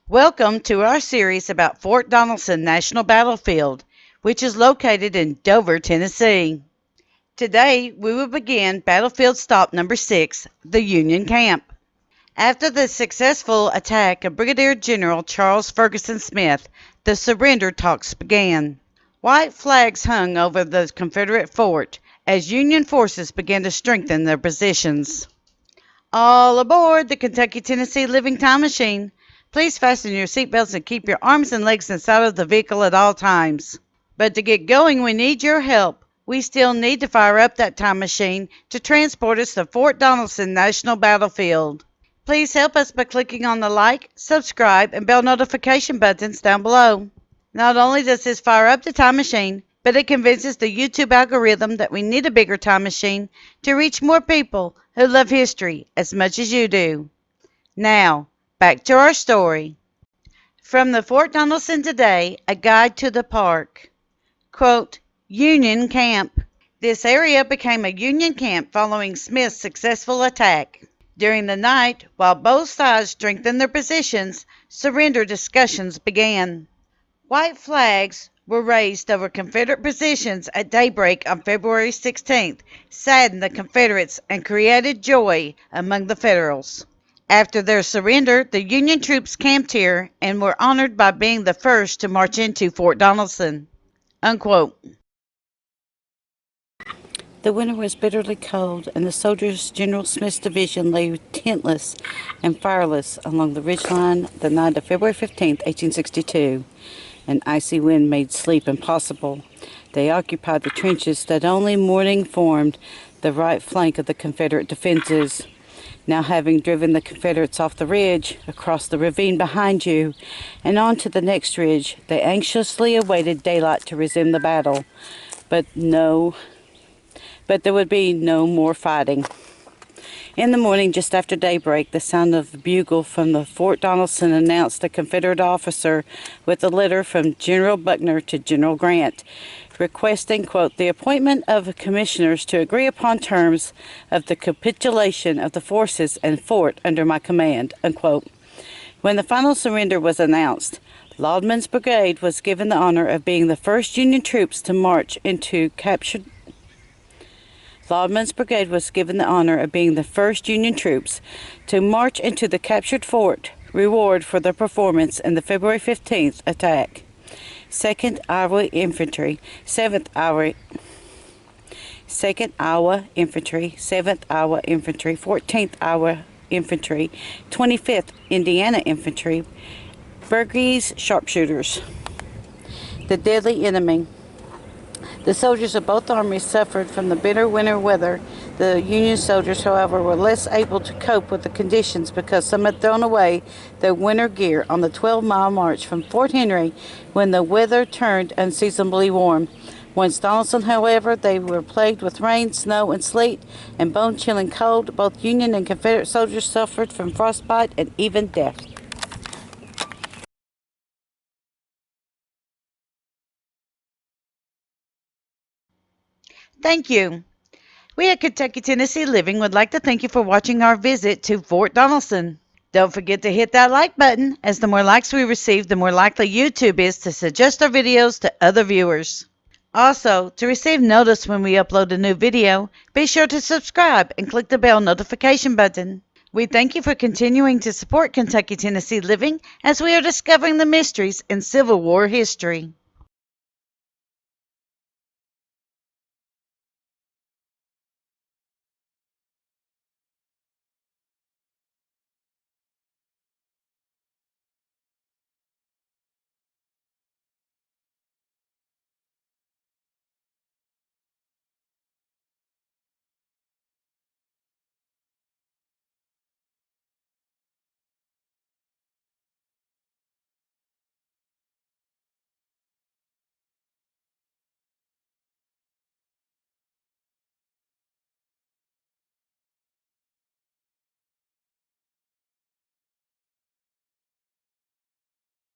Welcome to our series about Fort Donelson National Battlefield, which is located in Dover, Tennessee. Today, we will begin battlefield stop number 6, the Union Camp. After the successful attack of Brigadier General Charles Ferguson Smith, the surrender talks began. White flags hung over the Confederate fort as Union forces began to strengthen their positions. All aboard the Kentucky-Tennessee Living Time Machine. Please fasten your seatbelts and keep your arms and legs inside of the vehicle at all times. But to get going, we need your help. We still need to fire up that time machine to transport us to Fort Donelson National Battlefield. Please help us by clicking on the like, subscribe, and bell notification buttons down below. Not only does this fire up the time machine, but it convinces the YouTube algorithm that we need a bigger time machine to reach more people who love history as much as you do. Now, back to our story. From the Fort Donelson Today, a guide to the park. Quote, Union Camp. This area became a Union camp following Smith's successful attack. During the night, while both sides strengthened their positions, surrender discussions began. White flags were raised over Confederate positions at daybreak on February 16th, saddened the Confederates and created joy among the Federals. After their surrender, the Union troops camped here and were honored by being the first to march into Fort Donelson. Unquote. The winter was bitterly cold, and the soldiers General Smith's division lay tentless and fireless along the ridgeline the night of February 15, 1862. An icy wind made sleep impossible. They occupied the trenches that only morning formed the right flank of the Confederate defenses. Now having driven the Confederates off the ridge, across the ravine behind you, and on to the next ridge, they anxiously awaited daylight to resume the battle. But there would be no more fighting. In the morning, just after daybreak, the sound of the bugle from the Fort Donelson announced a Confederate officer with a letter from General Buckner to General Grant, requesting, quote, the appointment of commissioners to agree upon terms of the capitulation of the forces and fort under my command, unquote. When the final surrender was announced, Laudman's brigade was given the honor of being the first Union troops to march into captured Laudman's brigade was given the honor of being the first Union troops to march into the captured fort, reward for their performance in the February 15th attack. 2nd Iowa Infantry, 7th Iowa Infantry, 7th Iowa Infantry, 14th Iowa Infantry, 25th Indiana Infantry, Burgess sharpshooters. The deadly enemy. The soldiers of both armies suffered from the bitter winter weather. The Union soldiers, however, were less able to cope with the conditions because some had thrown away their winter gear on the 12-mile march from Fort Henry when the weather turned unseasonably warm. Once Donelson, however, they were plagued with rain, snow, and sleet, and bone-chilling cold. Both Union and Confederate soldiers suffered from frostbite and even death. Thank you. We at Kentucky-Tennessee Living would like to thank you for watching our visit to Fort Donelson. Don't forget to hit that like button, as the more likes we receive, the more likely YouTube is to suggest our videos to other viewers. Also, to receive notice when we upload a new video, be sure to subscribe and click the bell notification button. We thank you for continuing to support Kentucky-Tennessee Living as we are discovering the mysteries in Civil War history.